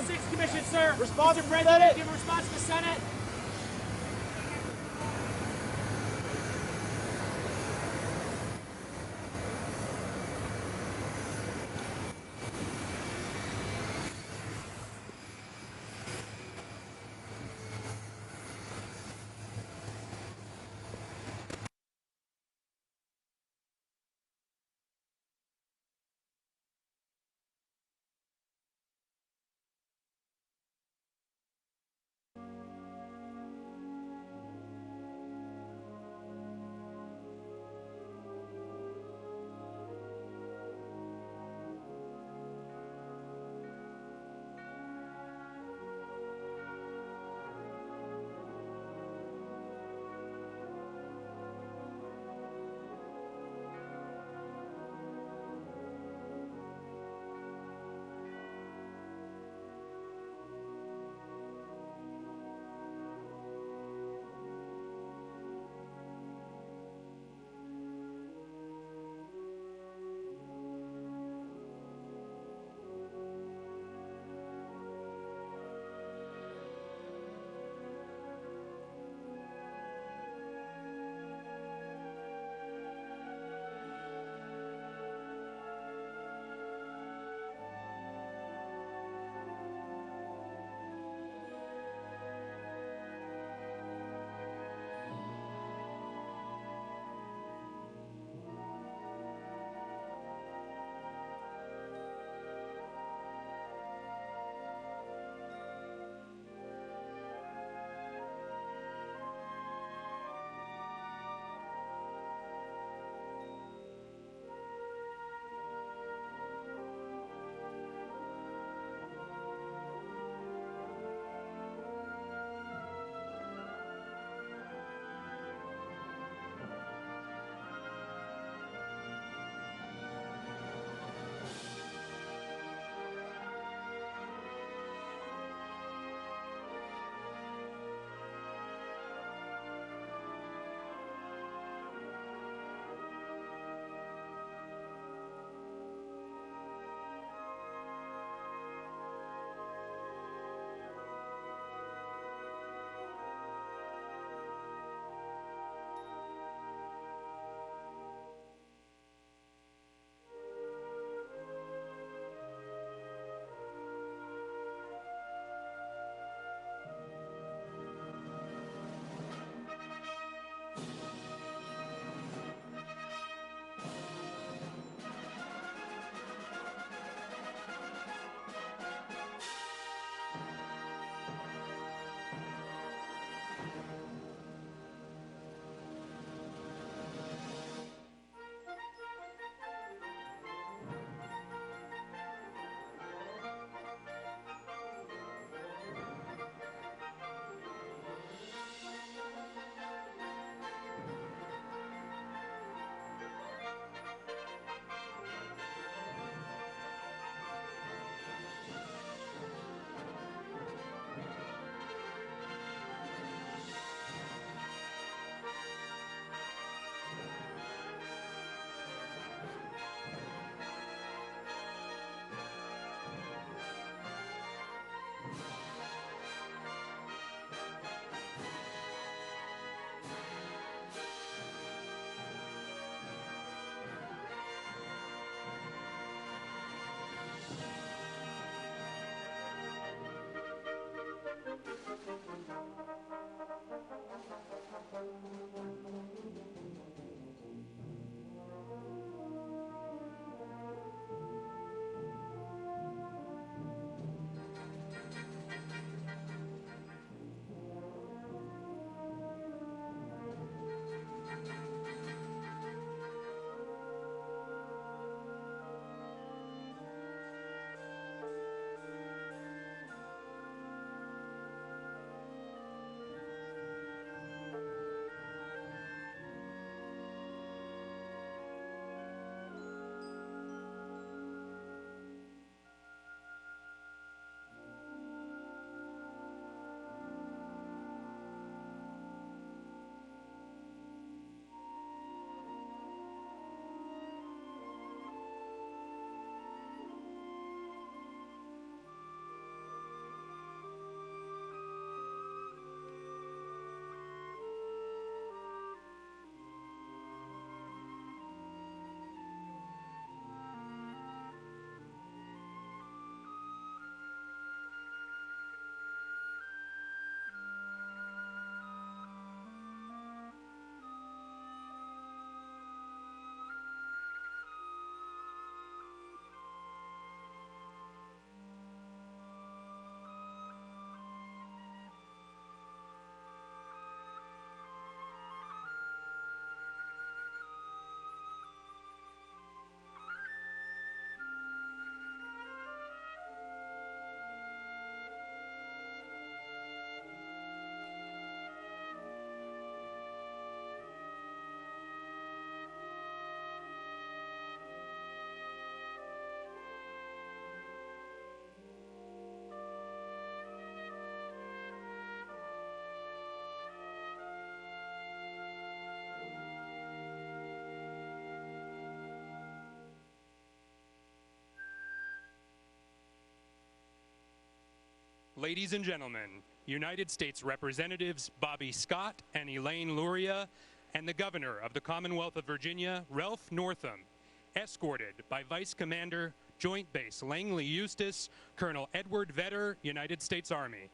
Sixth Commission, sir. Response Mr. to President, Senate. give a response to the Senate. Ladies and gentlemen, United States Representatives Bobby Scott and Elaine Luria, and the Governor of the Commonwealth of Virginia, Ralph Northam, escorted by Vice Commander, Joint Base Langley Eustis, Colonel Edward Vedder, United States Army.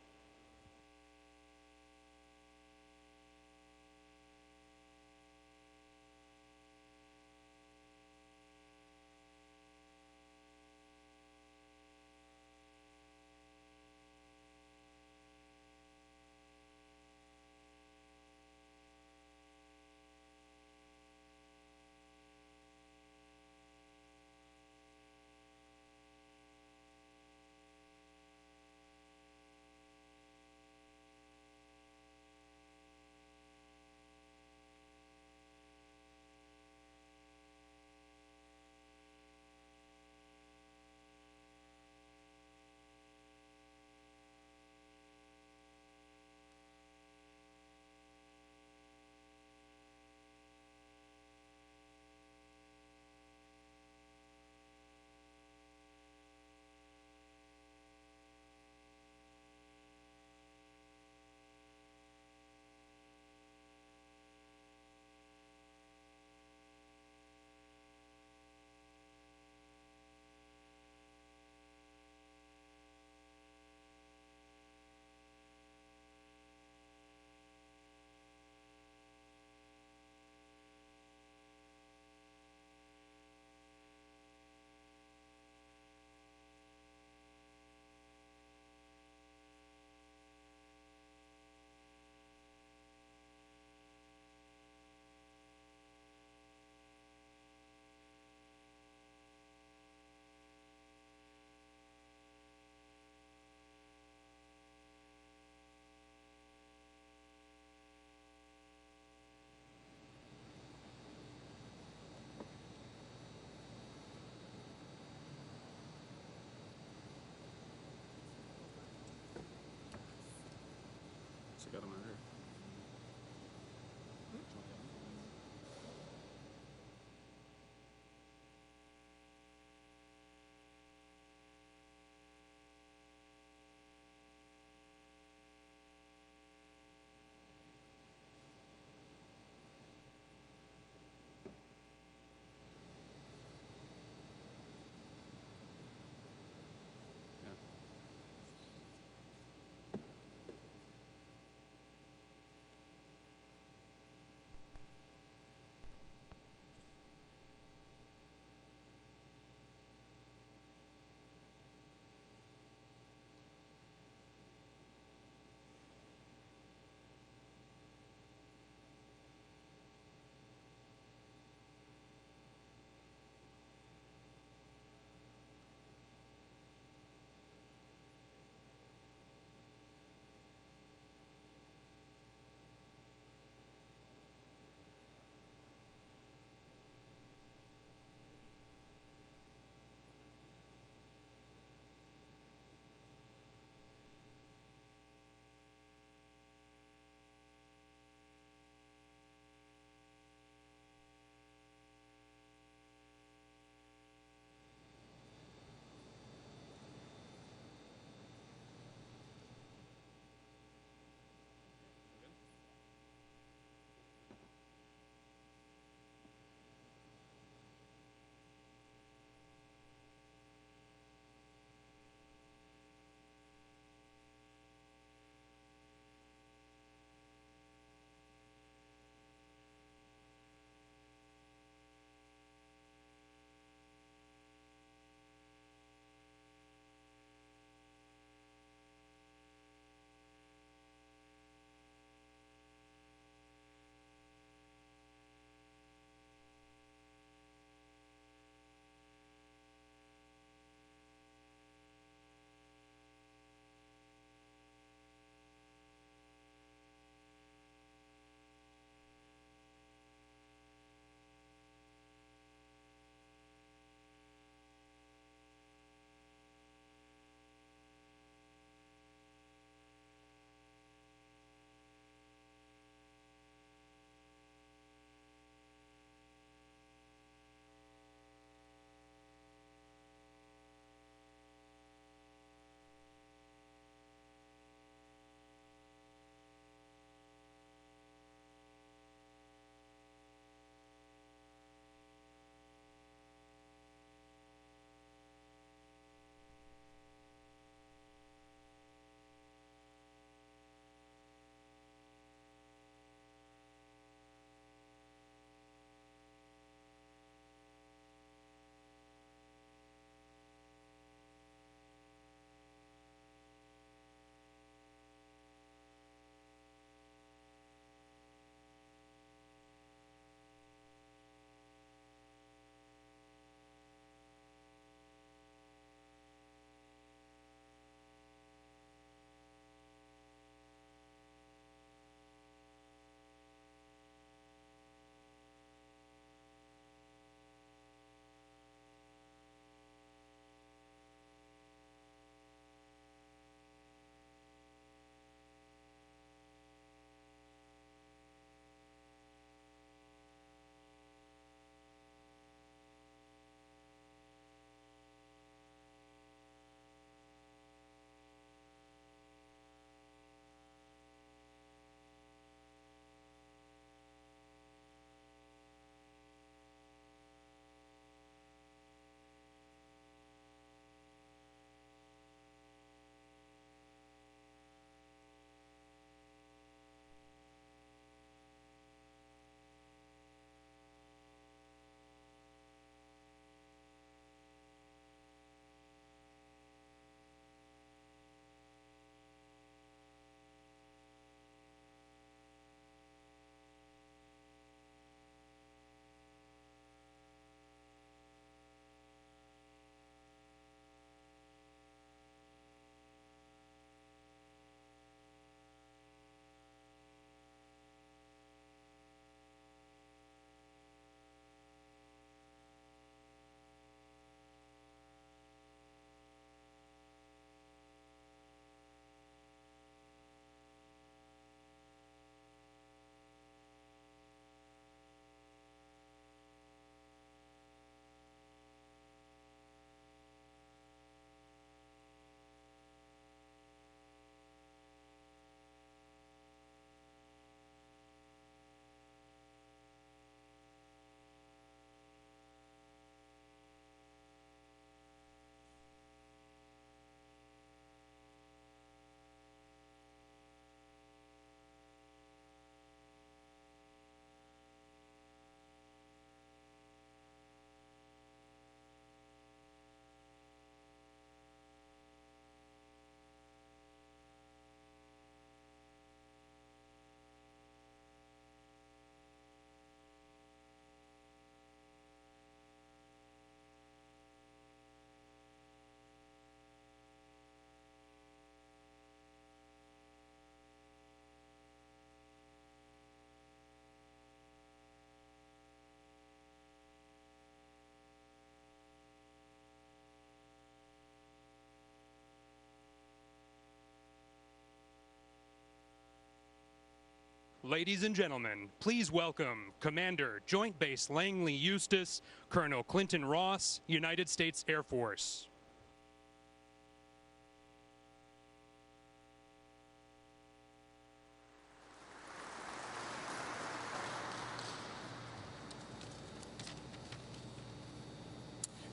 Ladies and gentlemen, please welcome Commander Joint Base Langley Eustis, Colonel Clinton Ross, United States Air Force.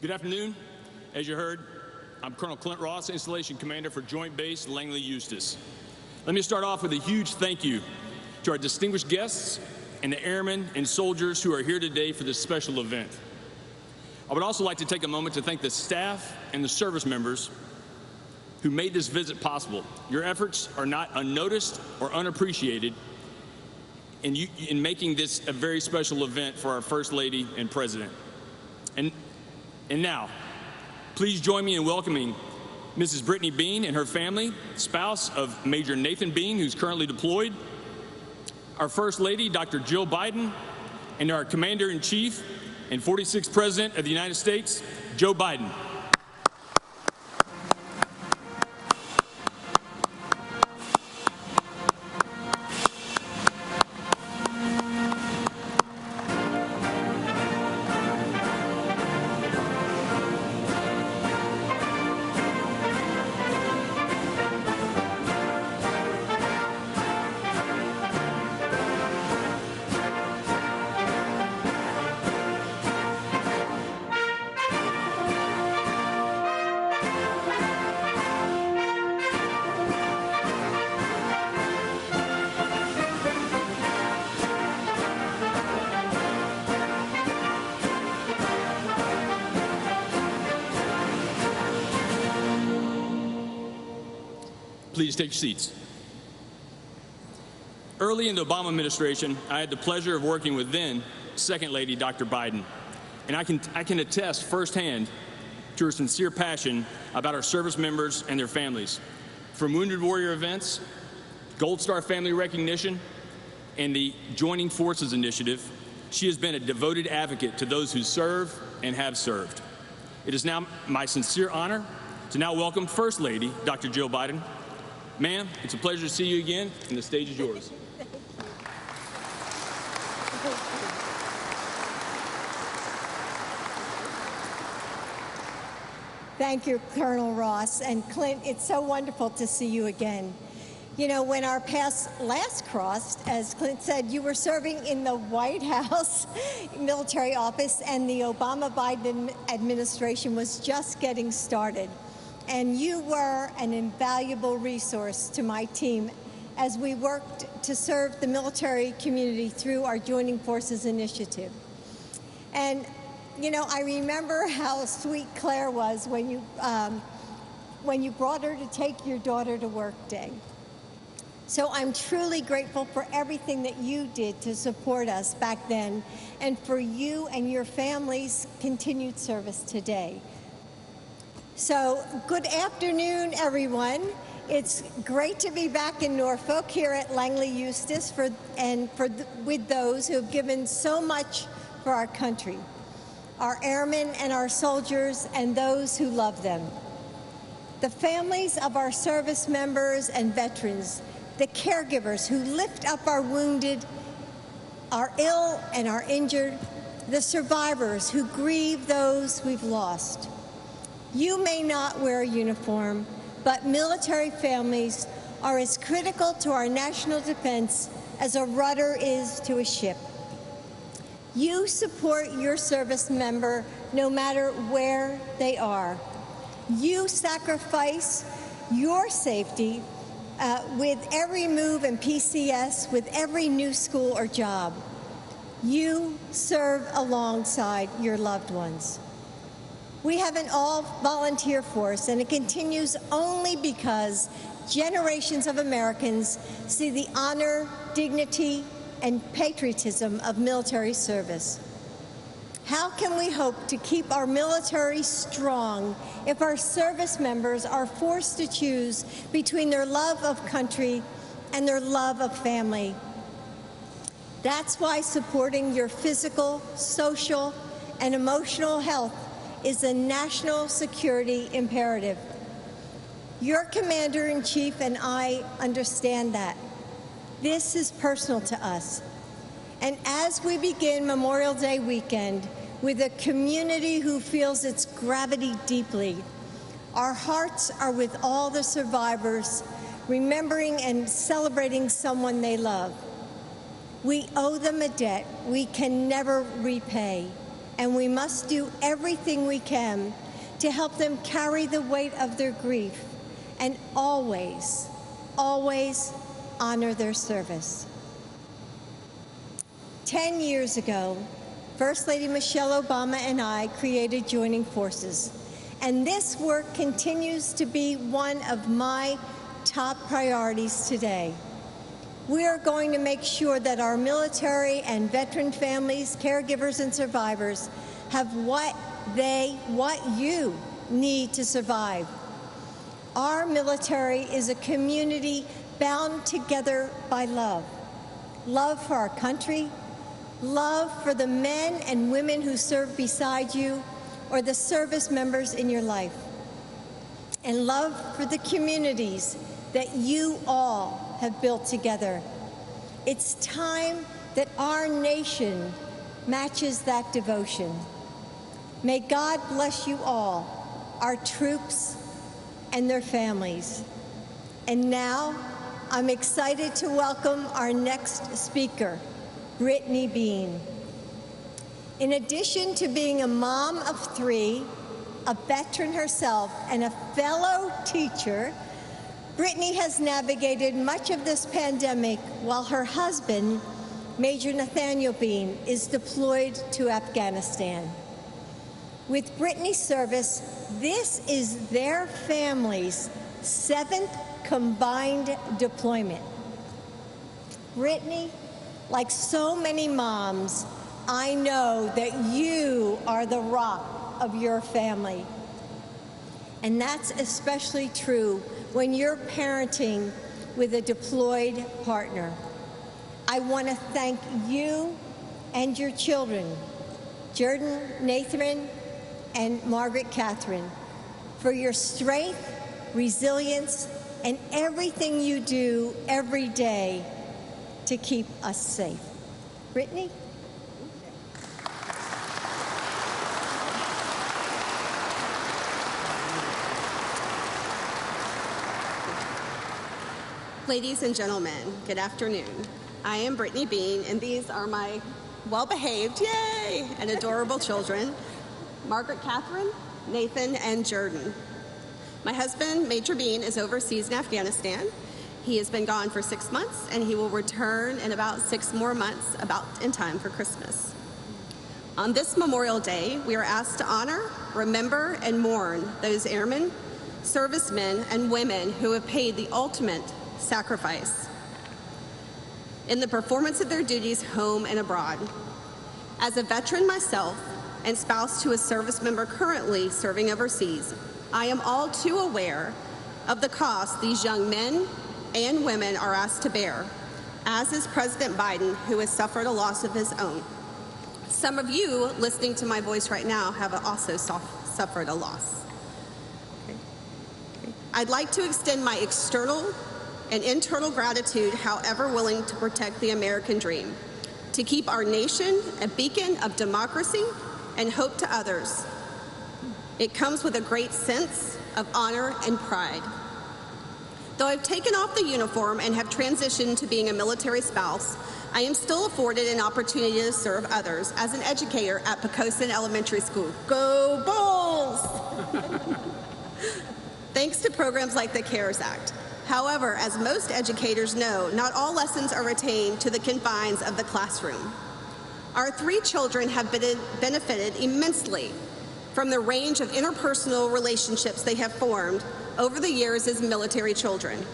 Good afternoon. As you heard, I'm Colonel Clint Ross, Installation Commander for Joint Base Langley Eustis. Let me start off with a huge thank you to our distinguished guests and the airmen and soldiers who are here today for this special event. I would also like to take a moment to thank the staff and the service members who made this visit possible. Your efforts are not unnoticed or unappreciated in making this a very special event for our First Lady and President. And now, please join me in welcoming Mrs. Brittany Bean and her family, spouse of Major Nathan Bean, who's currently deployed, our First Lady, Dr. Jill Biden, and our Commander-in-Chief and 46th President of the United States, Joe Biden. Please take your seats. Early in the Obama administration, I had the pleasure of working with then Second Lady Dr. Biden, and I can attest firsthand to her sincere passion about our service members and their families. From Wounded Warrior events, Gold Star family recognition, and the Joining Forces initiative, she has been a devoted advocate to those who serve and have served. It is now my sincere honor to now welcome First Lady Dr. Jill Biden. Ma'am, it's a pleasure to see you again, and the stage is yours. Thank you, Colonel Ross. And Clint, it's so wonderful to see you again. You know, when our paths last crossed, as Clint said, you were serving in the White House military office, and the Obama-Biden administration was just getting started. And you were an invaluable resource to my team as we worked to serve the military community through our Joining Forces initiative. And, you know, I remember how sweet Claire was when you brought her to take your daughter to work day. So I'm truly grateful for everything that you did to support us back then, and for you and your family's continued service today. So, good afternoon, everyone. It's great to be back in Norfolk here at Langley Eustis with those who have given so much for our country, our airmen and our soldiers, and those who love them. The families of our service members and veterans, the caregivers who lift up our wounded, our ill and our injured, the survivors who grieve those we've lost. You may not wear a uniform, but military families are as critical to our national defense as a rudder is to a ship. You support your service member no matter where they are. You sacrifice your safety with every move in PCS, with every new school or job. You serve alongside your loved ones. We have an all-volunteer force, and it continues only because generations of Americans see the honor, dignity, and patriotism of military service. How can we hope to keep our military strong if our service members are forced to choose between their love of country and their love of family? That's why supporting your physical, social, and emotional health is a national security imperative. Your Commander-in-Chief and I understand that. This is personal to us. And as we begin Memorial Day weekend with a community who feels its gravity deeply, our hearts are with all the survivors, remembering and celebrating someone they love. We owe them a debt we can never repay, and we must do everything we can to help them carry the weight of their grief and always, always honor their service. 10 years ago, First Lady Michelle Obama and I created Joining Forces, and this work continues to be one of my top priorities today. We are going to make sure that our military and veteran families, caregivers, and survivors have what you need to survive. Our military is a community bound together by love. Love for our country, love for the men and women who serve beside you or the service members in your life, and love for the communities that you all have built together. It's time that our nation matches that devotion. May God bless you all, our troops and their families. And now, I'm excited to welcome our next speaker, Brittany Bean. In addition to being a mom of 3, a veteran herself, and a fellow teacher, Brittany has navigated much of this pandemic while her husband, Major Nathaniel Bean, is deployed to Afghanistan. With Brittany's service, this is their family's 7th combined deployment. Brittany, like so many moms, I know that you are the rock of your family. And that's especially true when you're parenting with a deployed partner. I want to thank you and your children, Jordan, Nathan, and Margaret Catherine, for your strength, resilience, and everything you do every day to keep us safe. Brittany? Ladies and gentlemen, good afternoon. I am Brittany Bean, and these are my well-behaved, yay, and adorable children, Margaret Catherine, Nathan, and Jordan. My husband, Major Bean, is overseas in Afghanistan. He has been gone for 6 months, and he will return in about 6 more months, about in time for Christmas. On this Memorial Day, we are asked to honor, remember, and mourn those airmen, servicemen, and women who have paid the ultimate sacrifice in the performance of their duties home and abroad. As a veteran myself and spouse to a service member currently serving overseas, I am all too aware of the cost these young men and women are asked to bear, as is President Biden, who has suffered a loss of his own. Some of you listening to my voice right now have also suffered a loss. I'd like to extend my external and internal gratitude, however willing to protect the American dream, to keep our nation a beacon of democracy and hope to others. It comes with a great sense of honor and pride. Though I've taken off the uniform and have transitioned to being a military spouse, I am still afforded an opportunity to serve others as an educator at Poquoson Elementary School. Go Bulls! Thanks to programs like the CARES Act. However, as most educators know, not all lessons are retained to the confines of the classroom. Our 3 children have benefited immensely from the range of interpersonal relationships they have formed over the years as military children.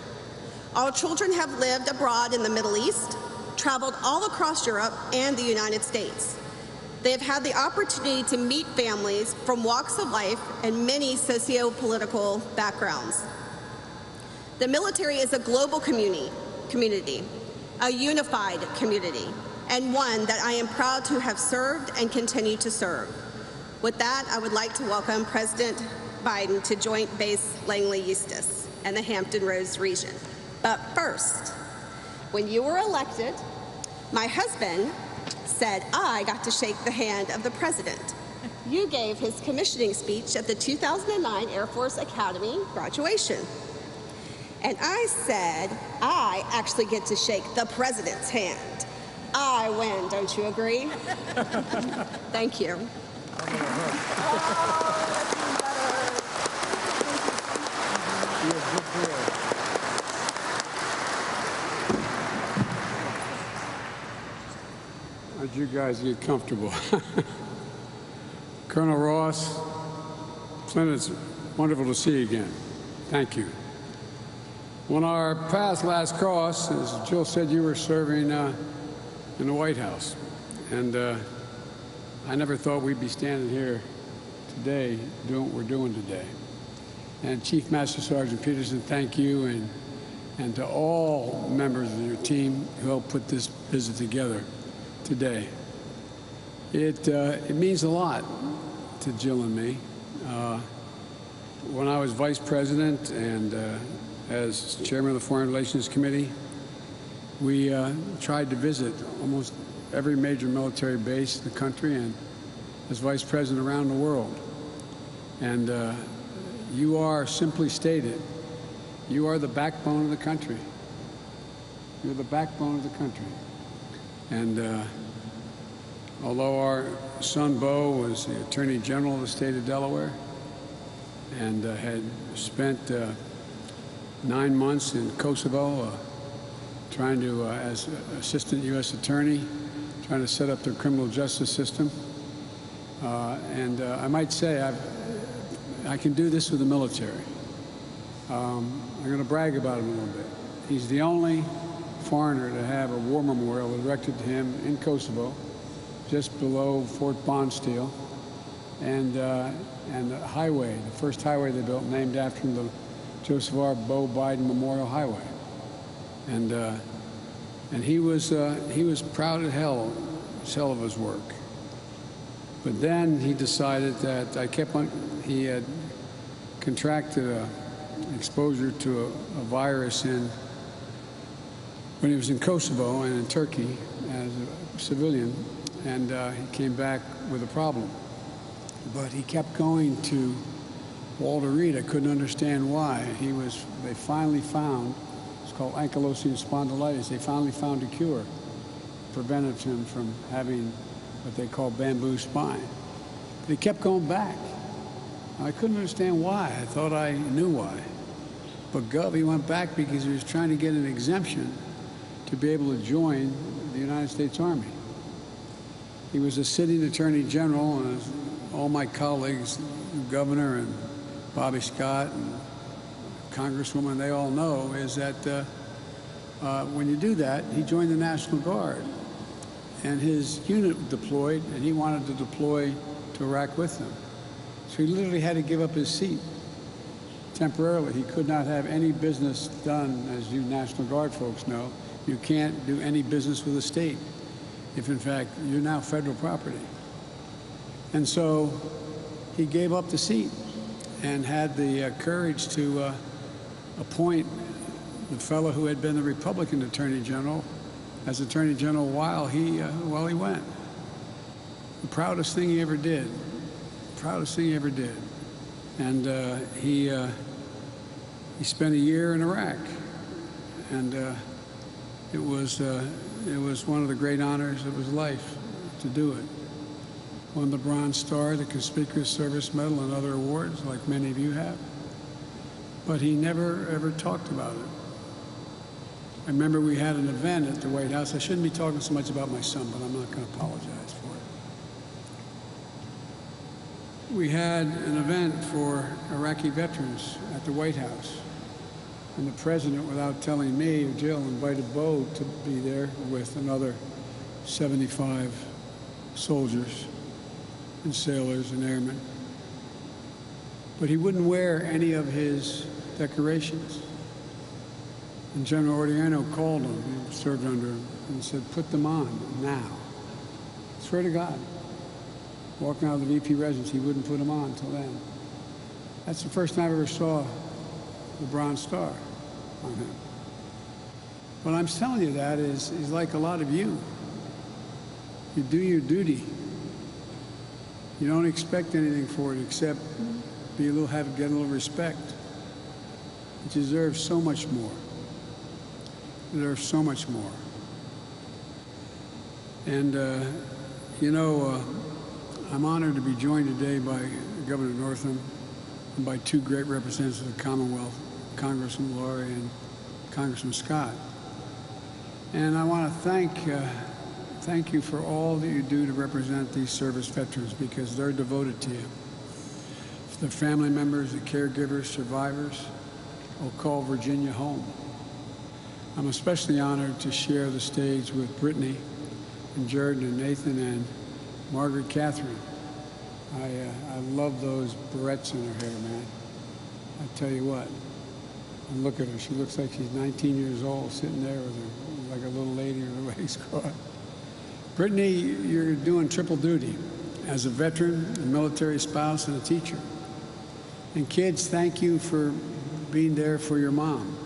Our children have lived abroad in the Middle East, traveled all across Europe and the United States. They have had the opportunity to meet families from walks of life and many socio-political backgrounds. The military is a global community, a unified community, and one that I am proud to have served and continue to serve. With that, I would like to welcome President Biden to Joint Base Langley Eustis and the Hampton Roads region. But first, when you were elected, my husband said I got to shake the hand of the president. You gave his commissioning speech at the 2009 Air Force Academy graduation. And I said, I actually get to shake the president's hand. I win, don't you agree? Thank you. As you guys get comfortable. Colonel Ross, Clint, it's wonderful to see you again. Thank you. On our paths last cross, as Jill said, you were serving in the White House. And I never thought we'd be standing here today doing what we're doing today. And Chief Master Sergeant Peterson, thank you, and to all members of your team who helped put this visit together today. It means a lot to Jill and me. When I was Vice President and as Chairman of the Foreign Relations Committee, we tried to visit almost every major military base in the country and as Vice President around the world. And you are, simply stated, you are the backbone of the country. You're the backbone of the country. And although our son Bo was the Attorney General of the state of Delaware and had spent 9 months in Kosovo trying to, as Assistant U.S. Attorney, trying to set up their criminal justice system. And I might say I can do this with the military. I'm going to brag about him a little bit. He's the only foreigner to have a war memorial erected to him in Kosovo, just below Fort Bonsteel, and the highway, the first highway they built, named after him, the Joseph R. Bo Biden Memorial Highway. And he was proud as hell of his work. But then he decided that he had contracted exposure to a virus when he was in Kosovo and in Turkey as a civilian, and he came back with a problem. But he kept going to Walter Reed. I couldn't understand why. They finally found, it's called ankylosing spondylitis. They finally found a cure, prevented him from having what they call bamboo spine. But he kept going back. I couldn't understand why. I thought I knew why. But Gov, he went back because he was trying to get an exemption to be able to join the United States Army. He was a sitting Attorney General, and as all my colleagues, the Governor and Bobby Scott and Congresswoman, they all know, is that when you do that, he joined the National Guard. And his unit deployed, and he wanted to deploy to Iraq with them. So he literally had to give up his seat temporarily. He could not have any business done, as you National Guard folks know. You can't do any business with the state if, in fact, you're now federal property. And so he gave up the seat and had the courage to appoint the fellow who had been the Republican Attorney General as Attorney General while he went. The proudest thing he ever did. Proudest thing he ever did. And he spent a year in Iraq. And it was one of the great honors of his life to do it. Won the Bronze Star, the Conspicuous Service Medal, and other awards, like many of you have. But he never, ever talked about it. I remember we had an event at the White House. I shouldn't be talking so much about my son, but I'm not going to apologize for it. We had an event for Iraqi veterans at the White House. And the president, without telling me or Jill, invited Bo to be there with another 75 soldiers and sailors and airmen. But he wouldn't wear any of his decorations. And General Ordiano called him, he served under him, and said, put them on now. Swear to God. Walking out of the VP residence, he wouldn't put them on until then. That's the first time I ever saw the Bronze Star on him. What I'm telling you that is like a lot of you. You do your duty. You don't expect anything for it except get a little respect. It deserves so much more. It deserves so much more. And, I'm honored to be joined today by Governor Northam and by two great representatives of the Commonwealth, Congressman Laurie and Congressman Scott. And I want to thank you for all that you do to represent these service veterans, because they're devoted to you. Their family members, the caregivers, survivors will call Virginia home. I'm especially honored to share the stage with Brittany and Jordan and Nathan and Margaret Catherine. I love those barrettes in her hair, man. I tell you what, and look at her. She looks like she's 19 years old, sitting there with her, like a little lady with her legs crossed. Brittany, you're doing triple duty as a veteran, a military spouse, and a teacher. And kids, thank you for being there for your mom.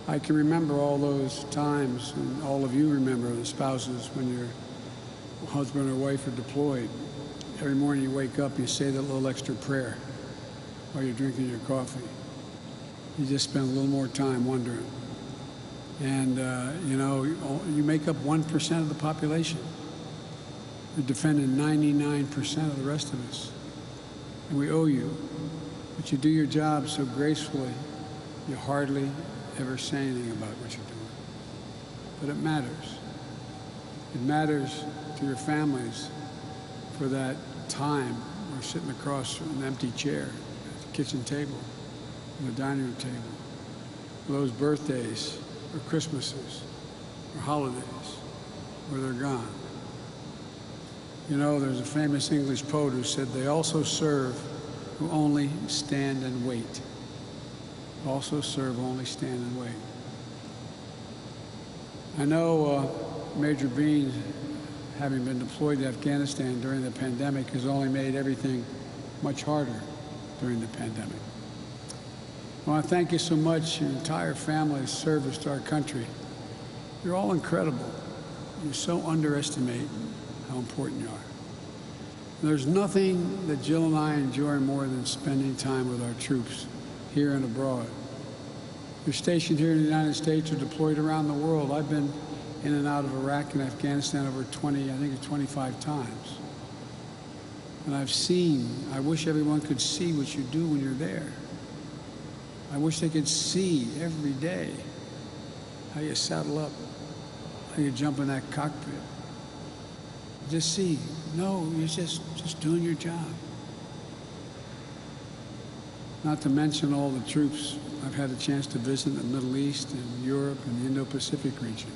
I can remember all those times, and all of you remember the spouses when your husband or wife are deployed. Every morning you wake up, you say that little extra prayer while you're drinking your coffee. You just spend a little more time wondering. And, you make up 1% of the population. You're defending 99% of the rest of us. And we owe you. But you do your job so gracefully, you hardly ever say anything about what you're doing. But it matters. It matters to your families for that time we're sitting across from an empty chair at the kitchen table, the dining room table, for those birthdays or Christmases or holidays where they're gone. You know, there's a famous English poet who said, "They also serve who only stand and wait." Also serve, only stand and wait. I know Major Bean, having been deployed to Afghanistan during the pandemic, has only made everything much harder during the pandemic. I want to thank you so much, your entire family's service to our country. You're all incredible. You so underestimate how important you are. There's nothing that Jill and I enjoy more than spending time with our troops here and abroad. You're stationed here in the United States or deployed around the world. I've been in and out of Iraq and Afghanistan over 25 times. And I've seen, I wish everyone could see what you do when you're there. I wish they could see every day how you saddle up, how you jump in that cockpit. Just see, no, you're just doing your job. Not to mention all the troops I've had a chance to visit in the Middle East and Europe and the Indo-Pacific region.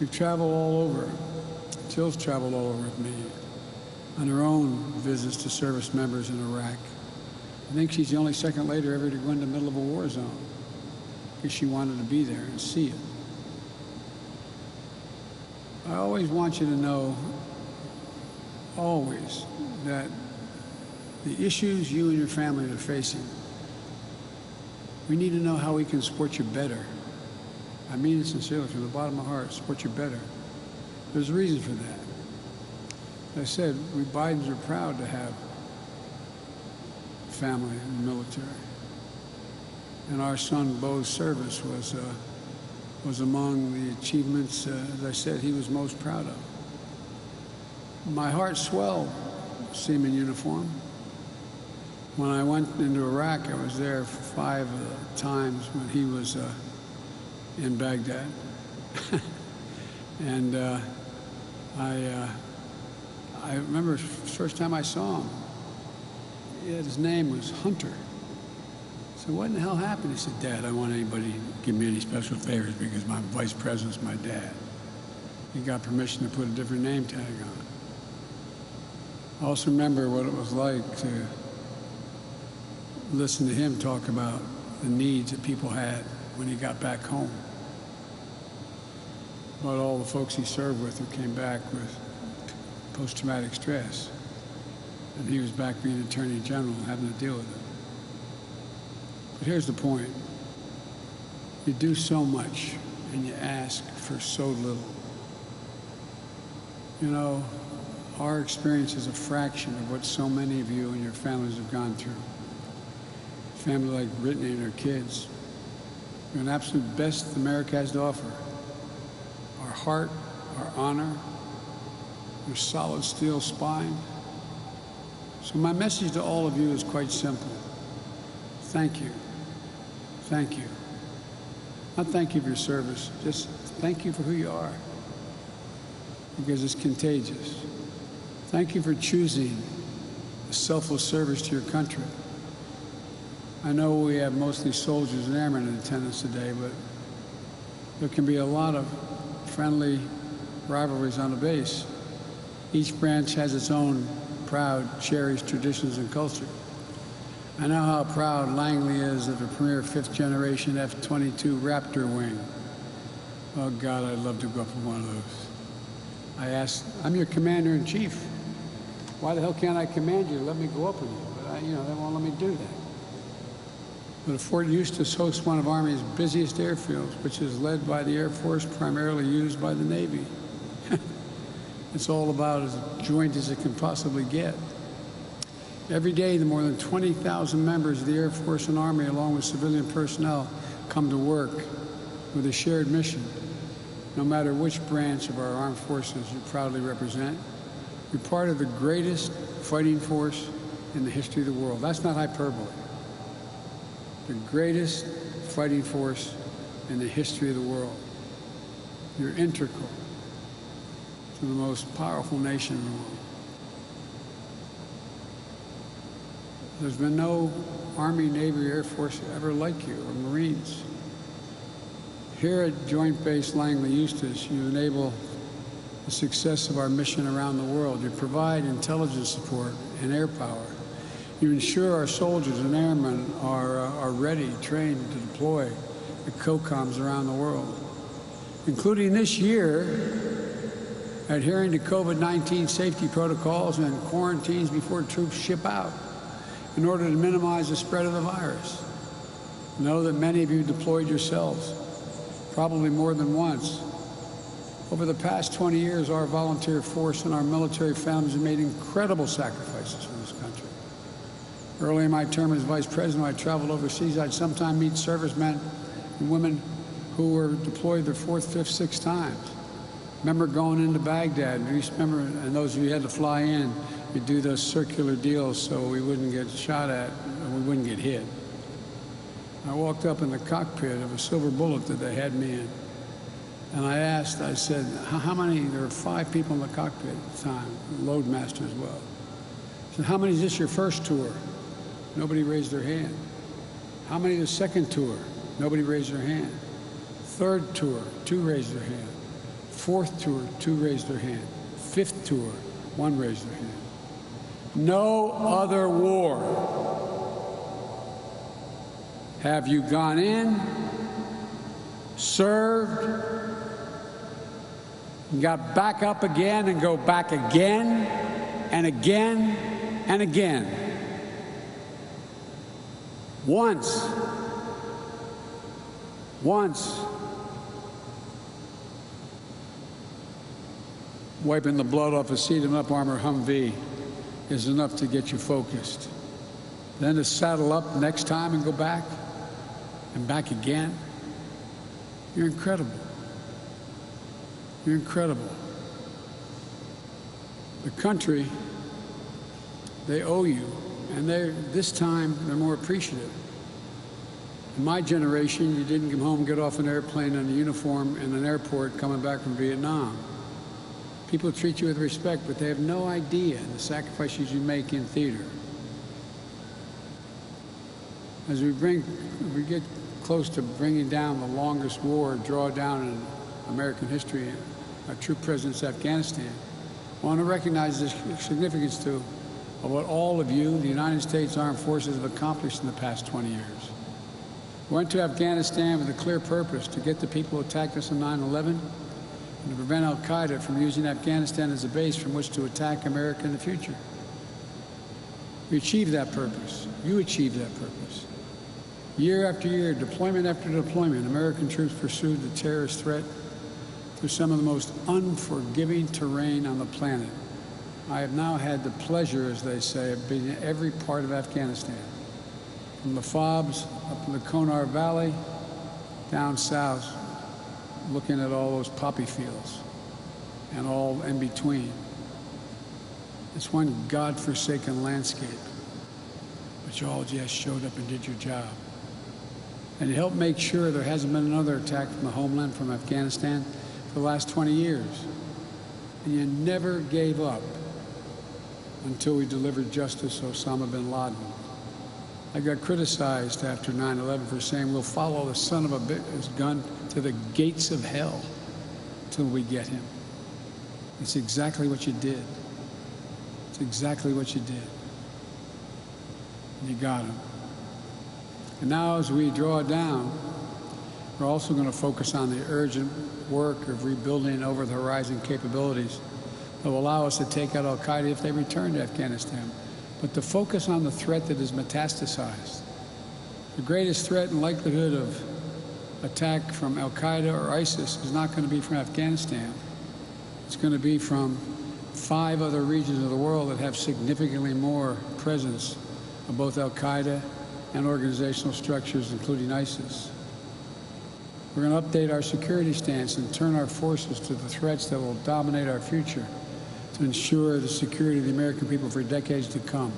We've traveled all over. Jill's traveled all over with me on her own visits to service members in Iraq. I think she's the only second lady ever to go in the middle of a war zone because she wanted to be there and see it. I always want you to know, always, that the issues you and your family are facing, we need to know how we can support you better. I mean it sincerely, from the bottom of my heart, support you better. There's a reason for that. As I said, we Bidens are proud to have family in the military. And our son Bo's service was among the achievements, as I said, he was most proud of. My heart swelled seeing him in uniform. When I went into Iraq, I was there 5 times when he was in Baghdad. And I remember the first time I saw him, his name was Hunter. I said, "What in the hell happened?" He said, "Dad, I don't want anybody to give me any special favors because my vice president's my dad." He got permission to put a different name tag on. I also remember what it was like to listen to him talk about the needs that people had when he got back home. About all the folks he served with who came back with post-traumatic stress. And he was back being Attorney General and having to deal with it. But here's the point. You do so much, and you ask for so little. You know, our experience is a fraction of what so many of you and your families have gone through. A family like Brittany and her kids. You're an absolute best America has to offer. Our heart, our honor, your solid steel spine. So my message to all of you is quite simple. Thank you. Thank you. Not thank you for your service, just thank you for who you are, because it's contagious. Thank you for choosing a selfless service to your country. I know we have mostly soldiers and airmen in attendance today, but there can be a lot of friendly rivalries on the base. Each branch has its own proud, cherished traditions and culture. I know how proud Langley is of the premier fifth-generation F-22 Raptor wing. Oh, God, I'd love to go up in one of those. I asked, I'm your commander-in-chief. Why the hell can't I command you? Let me go up with you. But, they won't let me do that. But Fort Eustis hosts one of Army's busiest airfields, which is led by the Air Force, primarily used by the Navy. It's all about as joint as it can possibly get. Every day, the more than 20,000 members of the Air Force and Army, along with civilian personnel, come to work with a shared mission. No matter which branch of our armed forces you proudly represent, you're part of the greatest fighting force in the history of the world. That's not hyperbole. The greatest fighting force in the history of the world. You're integral to the most powerful nation in the world. There's been no Army, Navy, Air Force ever like you, or Marines. Here at Joint Base Langley Eustis, you enable the success of our mission around the world. You provide intelligence support and air power. You ensure our soldiers and airmen are ready, trained to deploy the COCOMs around the world, including this year, adhering to COVID-19 safety protocols and quarantines before troops ship out in order to minimize the spread of the virus. Know that many of you deployed yourselves, probably more than once. Over the past 20 years, our volunteer force and our military families have made incredible sacrifices for this country. Early in my term as vice president, I traveled overseas. I'd sometimes meet servicemen and women who were deployed their fourth, fifth, sixth times. Remember going into Baghdad, and those of you who had to fly in, you'd do those circular deals so we wouldn't get shot at and we wouldn't get hit. I walked up in the cockpit of a Silver Bullet that they had me in, and I said, how many, there were 5 people in the cockpit at the time, loadmaster as well. I said, how many is this your first tour? Nobody raised their hand. How many the second tour? Nobody raised their hand. Third tour, 2 raised their hand. Fourth tour, 2 raised their hand. Fifth tour, 1 raised their hand. No other war have you gone in, served, and got back up again and go back again and again and again. Once, wiping the blood off a seat-em-up armor Humvee is enough to get you focused. Then to saddle up next time and go back and back again. You're incredible. You're incredible. The country, they owe you, and this time they're more appreciative. In my generation, you didn't come home and get off an airplane in a uniform in an airport coming back from Vietnam. People treat you with respect, but they have no idea the sacrifices you make in theater. As we get close to bringing down the longest war drawdown in American history, our troop presence in Afghanistan, I want to recognize the significance, too, of what all of you, the United States Armed Forces, have accomplished in the past 20 years. We went to Afghanistan with a clear purpose: to get the people who attacked us on 9/11 and to prevent al-Qaeda from using Afghanistan as a base from which to attack America in the future. We achieved that purpose. You achieved that purpose. Year after year, deployment after deployment, American troops pursued the terrorist threat through some of the most unforgiving terrain on the planet. I have now had the pleasure, as they say, of being in every part of Afghanistan, from the FOBs up in the Konar Valley, down south, looking at all those poppy fields and all in between. It's one godforsaken landscape, but you all just showed up and did your job. And you helped make sure there hasn't been another attack from the homeland, from Afghanistan, for the last 20 years. And you never gave up until we delivered justice to Osama bin Laden. I got criticized after 9/11 for saying we'll follow the son of a bitch's gun to the gates of hell till we get him. It's exactly what you did. It's exactly what you did. You got him. And now as we draw down, we're also going to focus on the urgent work of rebuilding over-the-horizon capabilities that will allow us to take out al-Qaeda if they return to Afghanistan. But to focus on the threat that is metastasized. The greatest threat and likelihood of attack from al-Qaeda or ISIS is not going to be from Afghanistan. It's going to be from 5 other regions of the world that have significantly more presence of both al-Qaeda and organizational structures, including ISIS. We're going to update our security stance and turn our forces to the threats that will dominate our future to ensure the security of the American people for decades to come.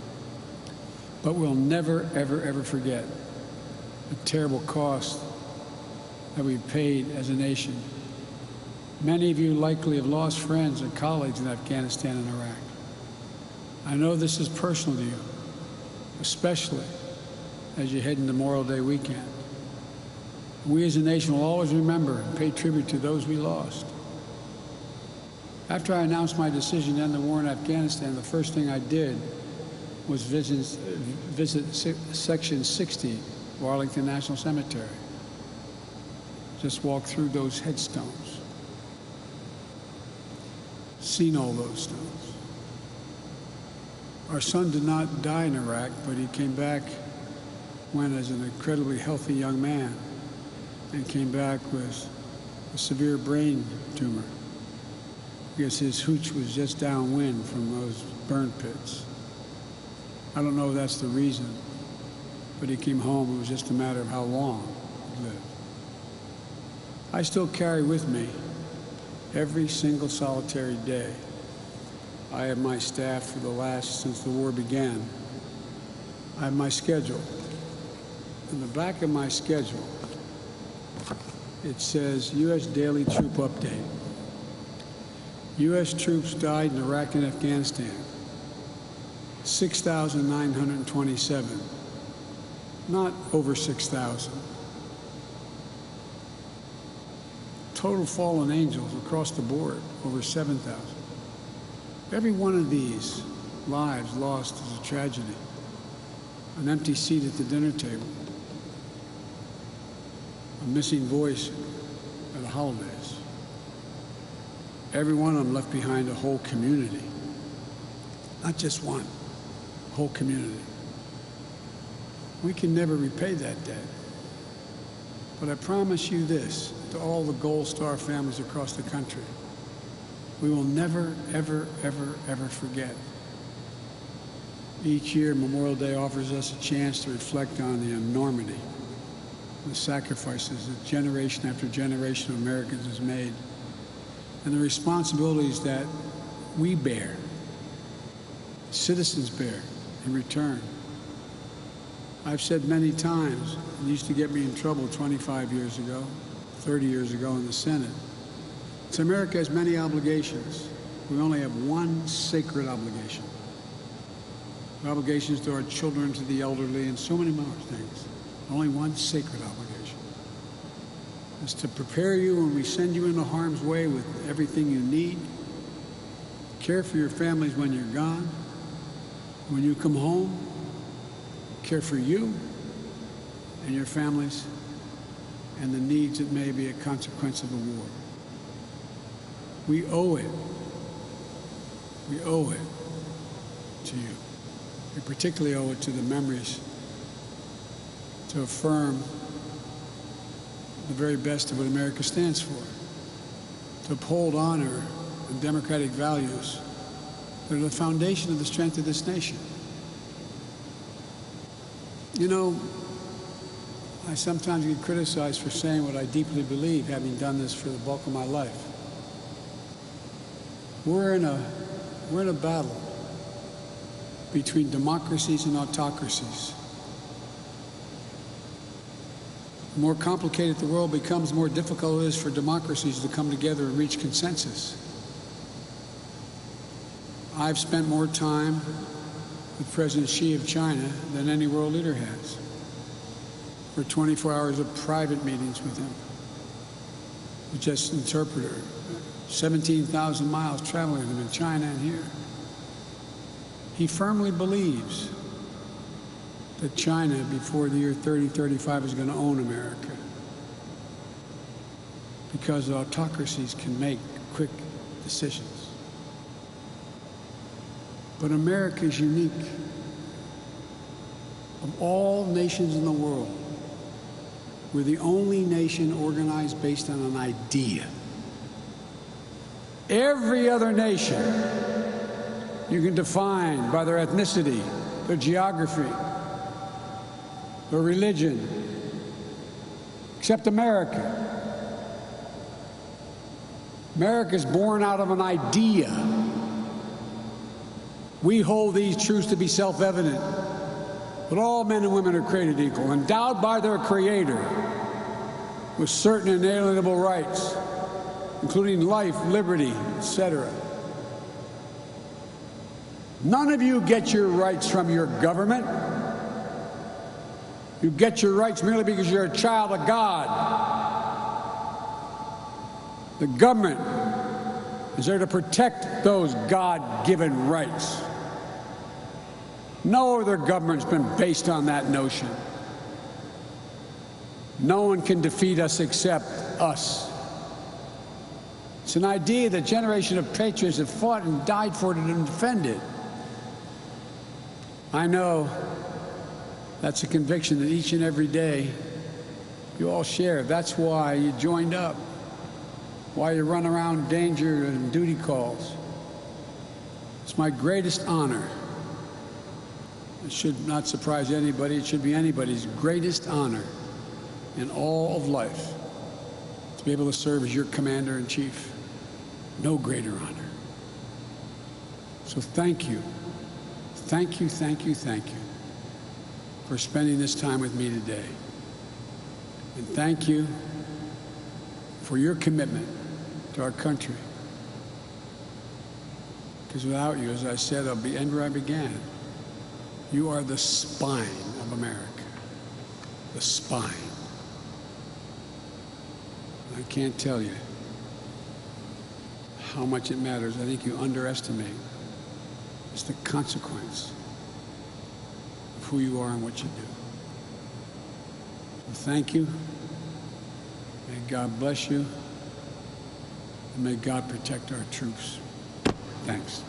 But we'll never, ever, ever forget the terrible cost that we've paid as a nation. Many of you likely have lost friends and colleagues in Afghanistan and Iraq. I know this is personal to you, especially as you head into Memorial Day weekend. We as a nation will always remember and pay tribute to those we lost. After I announced my decision to end the war in Afghanistan, the first thing I did was visit Section 60, Arlington National Cemetery. Just walk through those headstones. Seen all those stones. Our son did not die in Iraq, but he came back when as an incredibly healthy young man and came back with a severe brain tumor because his hooch was just downwind from those burn pits. I don't know if that's the reason, but he came home. It was just a matter of how long he lived. I still carry with me every single solitary day. I have my staff for since the war began. I have my schedule. In the back of my schedule, it says U.S. Daily Troop Update. U.S. troops died in Iraq and Afghanistan, 6,927, not over 6,000. Total fallen angels across the board, over 7,000. Every one of these lives lost is a tragedy. An empty seat at the dinner table. A missing voice at the holidays. Every one of them left behind a whole community. Not just one, a whole community. We can never repay that debt. But I promise you this, to all the Gold Star families across the country, we will never, ever, ever, ever forget. Each year, Memorial Day offers us a chance to reflect on the enormity, the sacrifices that generation after generation of Americans has made, and the responsibilities that we bear, citizens bear in return. I've said many times, it used to get me in trouble 25 years ago, 30 years ago in the Senate. So America has many obligations. We only have one sacred obligation. Obligations to our children, to the elderly, and so many more things. Only one sacred obligation. It's to prepare you when we send you into harm's way with everything you need. Care for your families when you're gone. When you come home, care for you and your families and the needs that may be a consequence of the war. We owe it. We owe it to you. We particularly owe it to the memories to affirm the very best of what America stands for, to uphold honor and democratic values that are the foundation of the strength of this nation. You know, I sometimes get criticized for saying what I deeply believe, having done this for the bulk of my life. We're in a battle between democracies and autocracies. The more complicated the world becomes, the more difficult it is for democracies to come together and reach consensus. I've spent more time with President Xi of China than any world leader has. For 24 hours of private meetings with him, with just an interpreter. 17,000 miles traveling with him in China and here. He firmly believes that China, before the year 3035, is going to own America, because autocracies can make quick decisions. But America is unique. Of all nations in the world, we're the only nation organized based on an idea. Every other nation you can define by their ethnicity, their geography, their religion, except America. America is born out of an idea. We hold these truths to be self-evident, that all men and women are created equal, endowed by their Creator with certain inalienable rights, including life, liberty, etc. None of you get your rights from your government. You get your rights merely because you're a child of God. The government is there to protect those God-given rights. No other government's been based on that notion. No one can defeat us except us. It's an idea that a generation of patriots have fought and died for it and defended. I know that's a conviction that each and every day you all share. That's why you joined up, why you run around danger and duty calls. It's my greatest honor. It should not surprise anybody. It should be anybody's greatest honor in all of life to be able to serve as your commander-in-chief. No greater honor. So thank you. Thank you, thank you, thank you for spending this time with me today. And thank you for your commitment to our country. Because without you, as I said, I'll be end where I began. You are the spine of America. The spine. I can't tell you how much it matters. I think you underestimate. It's the consequence of who you are and what you do. So thank you. May God bless you. And may God protect our troops. Thanks.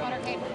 motorcade.